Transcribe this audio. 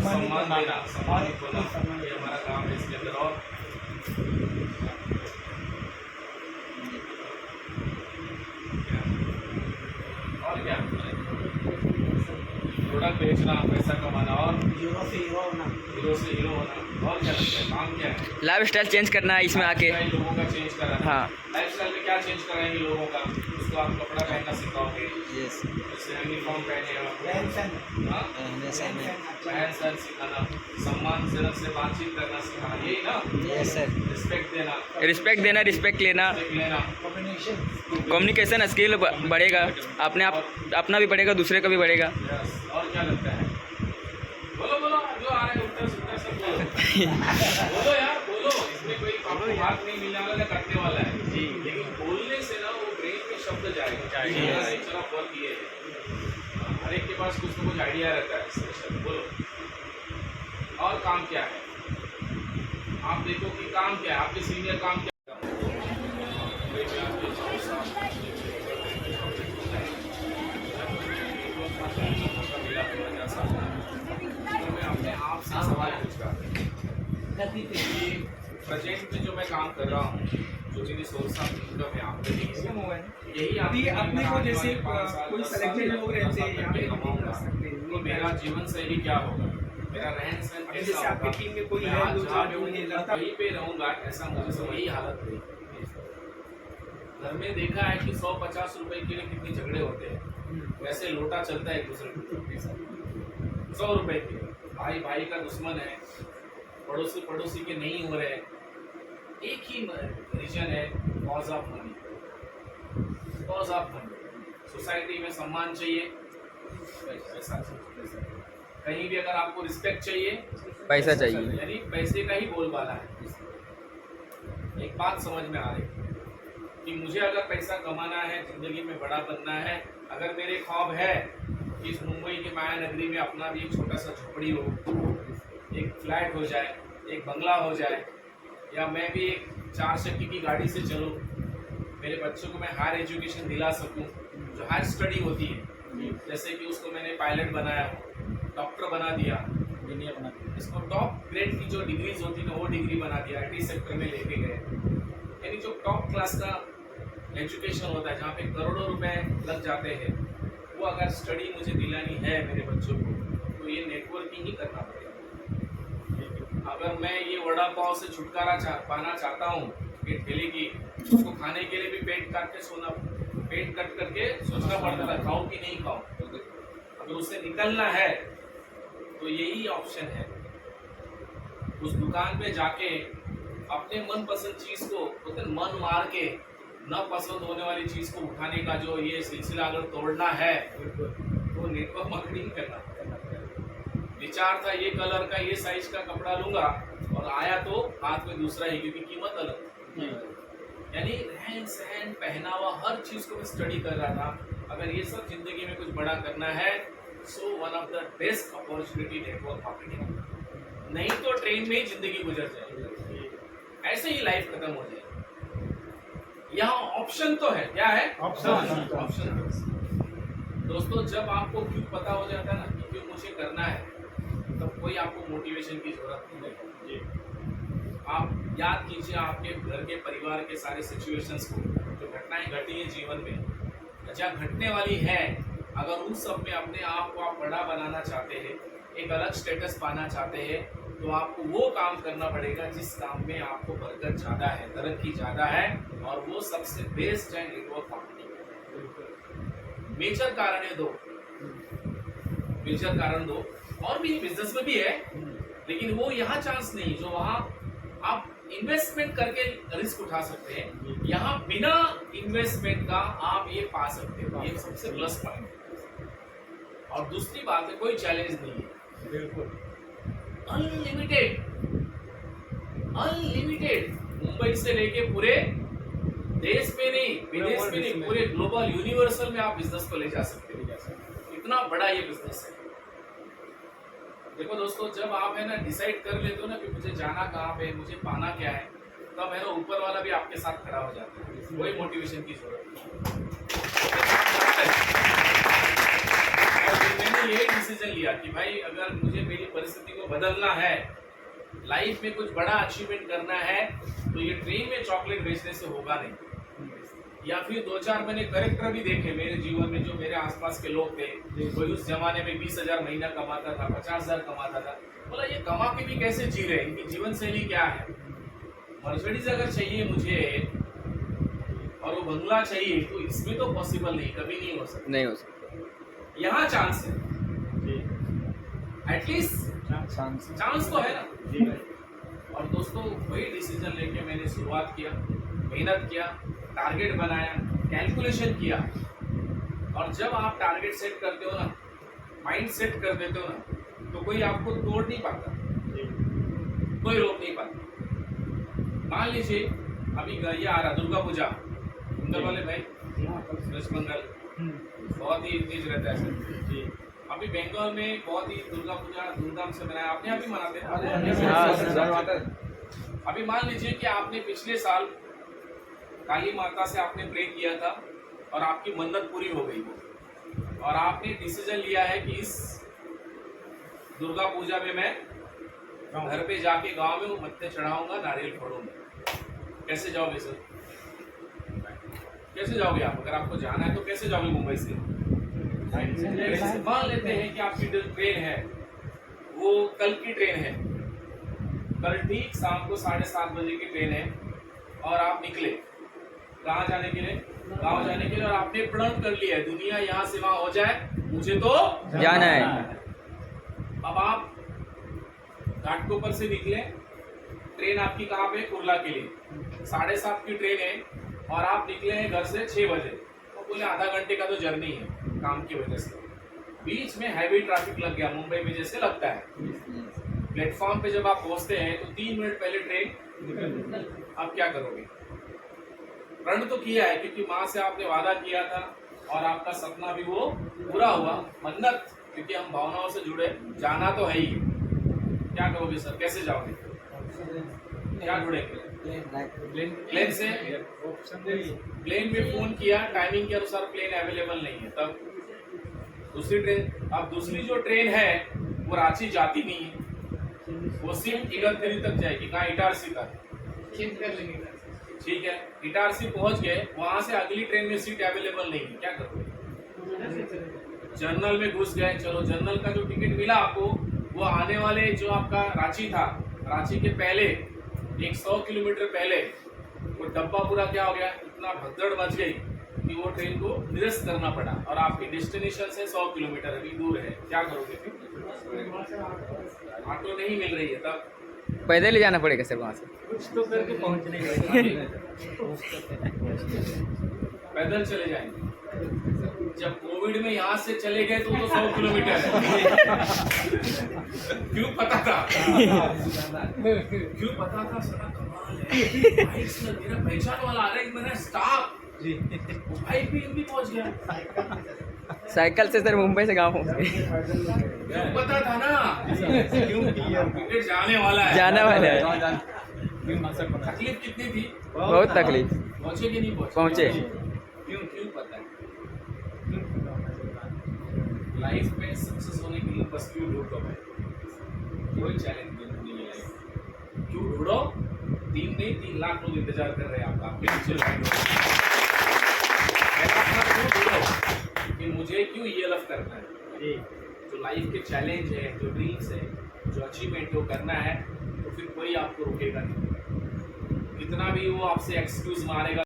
सम्मान देना, सम्मानित होना, ये हमारा काम है इसके अंदर। और क्या प्रोडक्ट बेचना, पैसा कमाना, और हीरो से हीरो होना, और क्या लगता है काम क्या है? लाइफ स्टाइल चेंज करना है इसमें आके, लोगों का चेंज कराना। हाँ। लाइफ स्टाइल में क्या चेंज कराएंगे लोगों का? उसको आप कपड़ा पहनना सिखाओगे, यस, जैसे यूनिफॉर्म पहने, हाँ, रहन सहन सिखाना, सम्मान से बातचीत करना सिखाना, यही ना? Yes sir. रिस्पेक्ट देना, रिस्पेक्ट देना, रिस्पेक्ट लेना, कम्युनिकेशन स्किल बढ़ेगा, अपने आप अपना भी बढ़ेगा, दूसरे का भी बढ़ेगा। और क्या लगता है? बोलो बोलो, जो आ रहे हैं उत्तर सब बोलो। बोलो यार बोलो, इसमें कोई आपको बात नहीं मिलने वाला, करने वाला है जी, लेकिन बोलने से ना वो ब्रेन में शब्द जाएगा। चलो बहुत ये है, हर एक के पास कुछ ना कुछ आइडिया रहता है स्पेशल। बोलो और काम क्या है? आप देखो कि काम क्या है, आपके सीनियर काम क्या है? सवाल पूछ रहा था कि प्रेजेंट में जो मैं काम कर रहा हूँ, जो मेरी सोर्स ऑफ इनकम है, आप यही अभी अपने को जैसे कोई सेलेक्टेड लोग रहते हैं यहाँ पे कमाऊंगा, तो मेरा जीवन शैली क्या होगा, मेरा रहन सहन कैसा जैसे आपकी होगा, टीम में कोई मैं है आज जो जहाँ पे जो हूँ मुझे लगता वहीं पे रहूँगा, ऐसा मुझे से वही हालत हुई। घर में देखा है कि 150 रुपए के लिए कितने झगड़े होते हैं, वैसे लोटा चलता है एक दूसरे को 100 रुपए के, भाई भाई का दुश्मन है, पड़ोसी पड़ोसी के नहीं हो रहे, एक ही रीजन है, cause of money. Cause of money. Society में सम्मान चाहिए, पैसा चाहिए, कहीं भी अगर आपको रिस्पेक्ट चाहिए, पैसा चाहिए, यानी पैसे का ही बोलबाला है। एक बात समझ में आ रही कि मुझे अगर पैसा कमाना है, जिंदगी में बड़ा बनना है, अगर मेरे ख्वाब है कि इस मुंबई के माया नगरी में अपना भी एक छोटा सा झोपड़ी हो, एक फ्लैट हो जाए, एक बंगला हो जाए, या मैं भी एक 4 चक्की की गाड़ी से चलूँ, मेरे बच्चों को मैं हायर एजुकेशन दिला सकूँ, जो हायर स्टडी होती है, जैसे कि उसको मैंने पायलट बनाया, डॉक्टर बना दिया, इंजीनियर बना दिया, इसको टॉप ग्रेड की जो डिग्रीज होती है वो डिग्री बना दिया, IT सेक्टर में लेके गए। यानी जो टॉप क्लास का एजुकेशन होता है, जहाँ पे करोड़ों रुपए लग जाते हैं, वो अगर स्टडी मुझे दिलानी है मेरे बच्चों को, तो ये नेटवर्किंग ही करना पड़ेगा। अगर मैं ये वड़ा पाव से छुटकारा पाना चाहता हूँ, ये ठेले की, उसको खाने के लिए भी पेट कट करके सोचना पड़ता था, खाऊं कि नहीं खाऊं। अगर उससे निकलना है तो यही ऑप्शन है, उस दुकान पे जाके अपने मनपसंद चीज को मन मार के न पसंद होने वाली चीज को उठाने का जो ये सिलसिला अगर तोड़ना है, तो नेटवर्क मार्केटिंग करना। विचार था ये कलर का, ये साइज का कपड़ा लूंगा, और आया तो हाथ में दूसरा ही, क्योंकि कीमत अलग। यानी रहन सहन, पहनावा, हर चीज को मैं स्टडी कर रहा था। अगर ये सब जिंदगी में कुछ बड़ा करना है, so one of the best opportunity network marketing. नहीं तो ट्रेन में ही जिंदगी गुजर जाएगी, ऐसे ही लाइफ खत्म हो जाएगी। यहाँ ऑप्शन तो है, क्या है? ऑप्शन। दोस्तों, जब आपको क्यों पता हो जाता है ना कि क्यों मुझे करना है, तब कोई आपको मोटिवेशन की जरूरत नहीं है। आप याद कीजिए आपके घर के परिवार के सारे सिचुएशंस को, जो घटनाएं घटी हैं जीवन में, जहाँ घटने वाली है, अगर उन सब में अपने आप को आप बड़ा बनाना चाहते हैं, एक अलग स्टेटस पाना चाहते हैं, तो आपको वो काम करना पड़ेगा जिस काम में आपको बरकत ज़्यादा है, तरक्की ज़्यादा है, और वो सबसे बेस्ट है नेटवर्क मार्केटिंग। मेजर कारण है दो, मेजर कारण दो, और भी बिजनेस में भी है, लेकिन वो यहाँ चांस नहीं जो वहाँ आप इन्वेस्टमेंट करके रिस्क उठा सकते हैं, यहाँ बिना इन्वेस्टमेंट का आप ये पा सकते हैं। ये सबसे प्लस पॉइंट है। और दूसरी बात है, कोई चैलेंज नहीं है, बिल्कुल अनलिमिटेड। मुंबई से लेके पूरे देश में नहीं, विदेश में नहीं, पूरे ग्लोबल यूनिवर्सल में आप बिजनेस को ले जा सकते हैं। इतना बड़ा ये बिजनेस है। देखो दोस्तों, जब आप है ना डिसाइड कर लेते हो ना कि मुझे जाना कहाँ पे, मुझे पाना क्या है, तब है ना ऊपर वाला भी आपके साथ खड़ा हो जाता है। कोई मोटिवेशन की जरूरत नहीं। मैंने यही डिसीजन लिया कि भाई अगर मुझे मेरी परिस्थिति को बदलना है, लाइफ में कुछ बड़ा अचीवमेंट करना है, तो ये ट्रेन में चॉकलेट बेचने से होगा नहीं। या फिर 2-4 मैंने करेक्टर भी देखे मेरे जीवन में, जो मेरे आसपास के लोग थे, कोई उस जमाने में 20,000 महीना कमाता था, 50,000 कमाता था। बोला ये कमा के भी कैसे जी रहे, इनकी जीवन शैली क्या है। मर्सिडीज अगर चाहिए मुझे और वो बंगला चाहिए, तो इसमें तो पॉसिबल नहीं, कभी नहीं हो सकता। नहीं हो सकता। यहाँ चांस है, एटलीस्ट चांस तो है ना। और दोस्तों वही डिसीजन लेके मैंने शुरुआत किया, मेहनत किया, टारगेट बनाया, कैलकुलेशन किया। और जब आप टारगेट सेट करते हो ना, माइंड सेट कर देते हो ना, तो कोई आपको तोड़ नहीं पाता, कोई रोक नहीं पाता। मान लीजिए अभी ये आ रहा दुर्गा पूजा, बंगाल वाले भाई, वेस्ट बंगाल बहुत ही तेज रहता है। अभी बंगाल में बहुत ही दुर्गा पूजा धूमधाम से मनाया, आपने यहाँ भी मनाते हैं। अभी मान लीजिए कि आपने पिछले साल काली माता से आपने प्रे किया था और आपकी मन्नत पूरी हो गई, और आपने डिसीजन लिया है कि इस दुर्गा पूजा में मैं घर पे जाके गांव में मत्थे चढ़ाऊंगा, नारियल फोड़ूंगा। कैसे जाओगे सर, कैसे जाओगे आप? अगर आपको जाना है तो कैसे जाओगे मुंबई से? मान लेते हैं कि आपकी जो ट्रेन है वो कल की ट्रेन है, कल ठीक शाम को 7:30 बजे की ट्रेन है, और आप निकले कहाँ जाने के लिए? गाँव जाने के लिए। और आपने प्रण कर लिया है दुनिया यहाँ से वहाँ हो जाए, मुझे तो जाना है। अब आप घाटकोपर से निकले, ट्रेन आपकी कहाँ पे? कुर्ला के लिए। 7:30 की ट्रेन है और आप निकले हैं घर से 6 बजे, तो बोले आधा घंटे का तो जर्नी है काम की वजह से। बीच में हैवी ट्रैफिक लग गया, मुंबई में जैसे लगता है। प्लेटफॉर्म पे जब आप पहुंचते हैं तो 3 मिनट पहले ट्रेन, आप क्या करोगे? प्रण तो किया है क्योंकि माँ से आपने वादा किया था और आपका सपना भी वो पूरा हुआ, मन्नत, क्योंकि हम भावनाओं से जुड़े, जाना तो है ही। क्या करोगे सर, कैसे जाओगे? क्या जुड़ेंगे? प्लेन से। प्लेन में फोन किया, टाइमिंग के अनुसार प्लेन अवेलेबल नहीं है, तब दूसरी ट्रेन। अब दूसरी जो ट्रेन है वो रांची जाती नहीं है, वो सिर्फ इगतपुरी तक जाएगी। कहाँ? इटारसी तक। ठीक है, इटारसी पहुंच गए, वहां से अगली ट्रेन में सीट अवेलेबल नहीं है, क्या करोगे? जनरल में घुस गए। चलो जनरल का जो टिकट मिला आपको, वो आने वाले जो आपका रांची था, रांची के पहले 100 किलोमीटर पहले वो डब्बा पूरा क्या हो गया, इतना भगदड़ मच गई कि वो ट्रेन को निरस्त करना पड़ा, और आपके डेस्टिनेशन से 100 किलोमीटर अभी दूर है। क्या करोगे? ऑटो नहीं मिल रही है, तब पैदल ही जाना पड़ेगा सर वहाँ से। कुछ तो करके पहुंचने पैदल चले जाएंगे। जब कोविड में यहाँ से चले गए तो 100 किलोमीटर है। क्यों पता था? क्यों पता था? सारा कमाल है, मेरा पहचान वाला आ रहा है, मेरा स्टाफ भाई भी पहुंच गया साइकिल से सर मुंबई से गाँव पहुँच गए। क्यों पता था ना? क्यों? टिकट जाने वाला है, जाना वाला है। तकलीफ कितनी थी? बहुत तकलीफ। पहुंचे कि नहीं पहुंचे। क्यों पता है? लाइफ में सक्सेस होने के लिए बस क्यों ढूंढो भाई, कोई चैलेंज नहीं है लाइफ। क्यों ढूंढो? 3 लाख लोग इंतजार कर रहे हैं आपके पीछे लाइन ढूंढो कि मुझे क्यों ये लफ करना है। जो लाइफ के चैलेंज है, जो ड्रीम्स है, जो अचीवमेंट वो करना है, तो फिर कोई आपको रोकेगा नहीं। कितना भी वो आपसे एक्सक्यूज मारेगा,